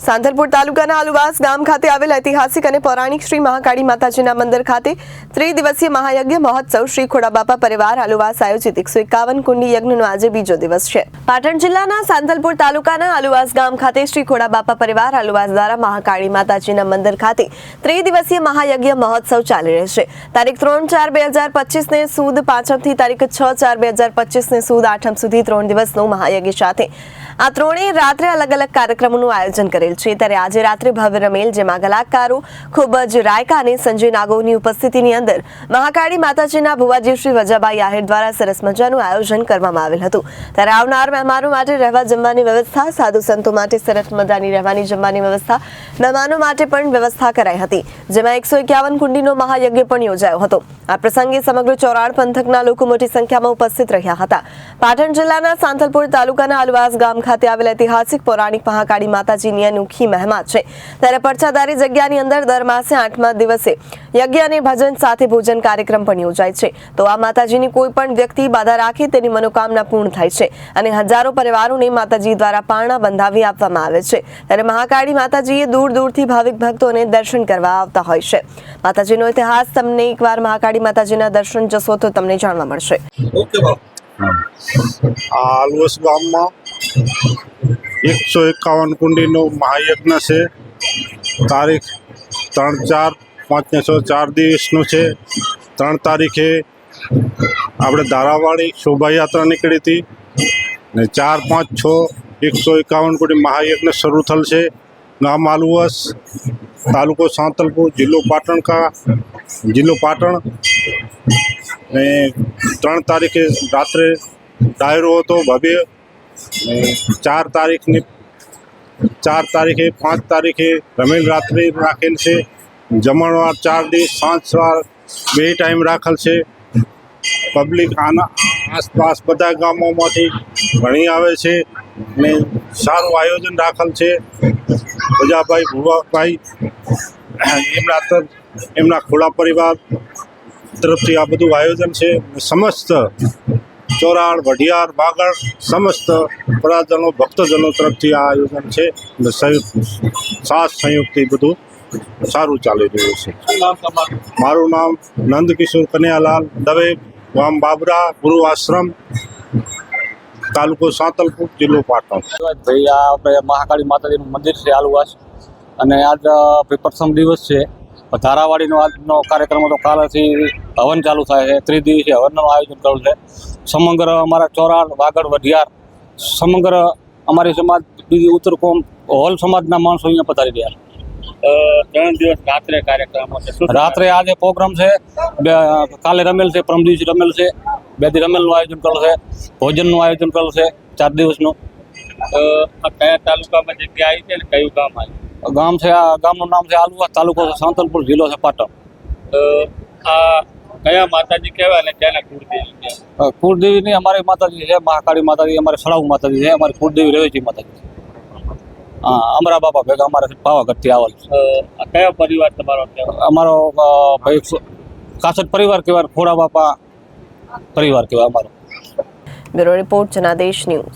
સાંતલપુર તાલુકાના આલુવાસ ગામ ખાતે આવેલ ઐતિહાસિક અને પૌરાણિક શ્રી મહાકાળી માતાજીના મંદિર ખાતે ત્રિદિવસીય મહાયજ્ઞ મહોત્સવ શ્રી ખોડાબાપા પરિવાર આલુવાસ આયોજિત 151 કુંડી યજ્ઞનો આજે બીજો દિવસ છે। પાટણ જિલ્લાના સાંતલપુર તાલુકાના આલુવાસ ગામ ખાતે શ્રી ખોડાબાપા પરિવાર આલુવાસ દ્વારા મહાકાળી માતાજીના મંદિર ખાતે ત્રિદિવસીય મહાયજ્ઞ મહોત્સવ ચાલી રહેશે। તારીખ 3/4/2025 ને સુદ પાંચમથી તારીખ 6/4/2025 ને સુદ આઠમ સુધી 3 દિવસનો મહાયજ્ઞ સાથે આ ત્રણેય રાત્રે અલગ અલગ કાર્યક્રમોનું આયોજન કરેલ છે। ત્યારે આજે રાત્રે ભવ્ય રમેલ જેમાં કલાકારો ખૂબ જ રાયકા અને સંજય નાગોની ઉપસ્થિતિની અંદર મહાકાળી માતાજીના ભુવાજી શ્રી વજાભાઈ આહિર દ્વારા સરસ મજાનું આયોજન કરવામાં આવેલ હતું। ત્યારે આવનાર મહેમાનો માટે રહેવા જમવાની વ્યવસ્થા, સાધુ સંતો માટે સરસ મજાની રહેવાની જમવાની વ્યવસ્થા, મહેમાનો માટે પણ વ્યવસ્થા કરાઈ હતી, જેમાં 151 કુંડીનો મહાયજ્ઞ પણ યોજાયો હતો। આ પ્રસંગે સમગ્ર ચોરાડ પંથકના લોકો મોટી સંખ્યામાં ઉપસ્થિત રહ્યા હતા। પાટણ જિલ્લાના સાંતલપુર તાલુકાના આલુવાસ ગામ ખાતે આવેલ ઐતિહાસિક પૌરાણિક મહાકાળી માતાજીની અનોખી મહિમા છે। ત્યારે પરચાદારી જગ્યાની અંદર દર માસે 8મા દિવસે યજ્ઞ અને ભજન સાથે ભોજન કાર્યક્રમ પણ યોજાય છે। તો આ માતાજીની કોઈ પણ વ્યક્તિ બાધા રાખે તેની મનોકામના પૂર્ણ થાય છે અને હજારો પરિવારોને માતાજી દ્વારા પારણા બંધાવી આપવામાં આવે છે। ત્યારે મહાકાળી માતાજીએ દૂર દૂરથી ભાવિક ભક્તોને દર્શન કરવા આવતા હોય છે। માતાજીનો ઇતિહાસ તમને એકવાર મહાકાળી માતાજીના દર્શન જશો તો તમને જાણવા મળશે। આલુવાસ ગામમાં 151 કુંડીનો મહાયજ્ઞ છે। તારીખ 3/4/5 4 દિવસનું છે। 3 તારીખે આપણે ધારાવાળી શોભાયાત્રા નીકળી હતી ને 4-5-6 151 કુંડી મહાયજ્ઞ શરૂ થયેલ છે। ગામ આલુવાસ, તાલુકો સાંતલપુર, જિલ્લો પાટણ ને 3 તારીખે રાત્રે ડાયરો હતો ભવ્ય। 4 તારીખે 5 તારીખે રમેલ રાત્રિ રાખેલ છે। જમણવાર 4 દિવસ સાંજ સવાર 2 ટાઈમ રાખેલ છે। પબ્લિક આના આસપાસ બધા ગામોમાંથી ઘણી આવે છે ને સારું આયોજન રાખેલ છે। વજાભાઈ ભુવાભાઈ એમના ખોડા પરિવાર તરફથી આ બધું આયોજન છે। સમસ્ત ચોરાડ, વઢિયાર, બાગળ સમસ્ત પ્રજાજનો ભક્તજનો તરફથી આ આયોજન છે। સાથ સંયુક્તથી બધું સારું ચાલી રહ્યું છે। મારું નામ નંદકિશોર કનૈયાલાલ દવે, ગામ બાબરા, ગુરુ આશ્રમ, તાલુકો સાંતલપુર, જિલ્લો પાટણ। ભાઈ આ આપણે મહાકાળી માતાજીનું મંદિર છે આલુવાસ, અને આજ પ્રથમ દિવસ છે। ધારાવાડીનો આજનો કાર્યક્રમ હતો, કાલથી હવન ચાલુ થાય છે। ત્રિદિવસીય હવનનું આયોજન કરેલું છે। સમગ્ર અમારા ચોરાડ, વાગડ, વઢિયાર સમગ્ર અમારી સમાજ, બીજી ઉત્તર કોમ હોલ સમાજના માણસો અહીંયા પધારી રહ્યા છે। 3 દિવસ રાત્રે કાર્યક્રમ છે। રાત્રે આજે પ્રોગ્રામ છે, કાલે રમેલ છે, પરમ દિવસે રમેલ છે, 2 દી રમેલનું આયોજન કરેલું છે, ભોજનનું આયોજન કરેલું છે 4 દિવસનું। કયા તાલુકામાં જગ્યા આવી છે ને કયું ગામ આવ્યું? ગામ છે, આ ગામનું નામ છે આલુવાસ, તાલુકો છે સાંતલપુર, જિલ્લો છે પાટણ। આ કયા માતાજી કહેવાય અને ક્યાંના કુળદેવી છે? કુળદેવીની અમારી માતાજી છે મહાકાળી માતાજી, અમારે સળાવું માતાજી છે, અમારી કુળદેવી રેવજી માતાજી। હા, અમરા બાપા ભેગા અમારે પાવાગઢથી આવેલ છે। આ કયો પરિવાર તમારો કહેવાય? અમારો ભાઈ કાસટ પરિવાર કહેવાય, ખોડા બાપા પરિવાર કહેવાય અમારો। Bureau report, Janadesh news.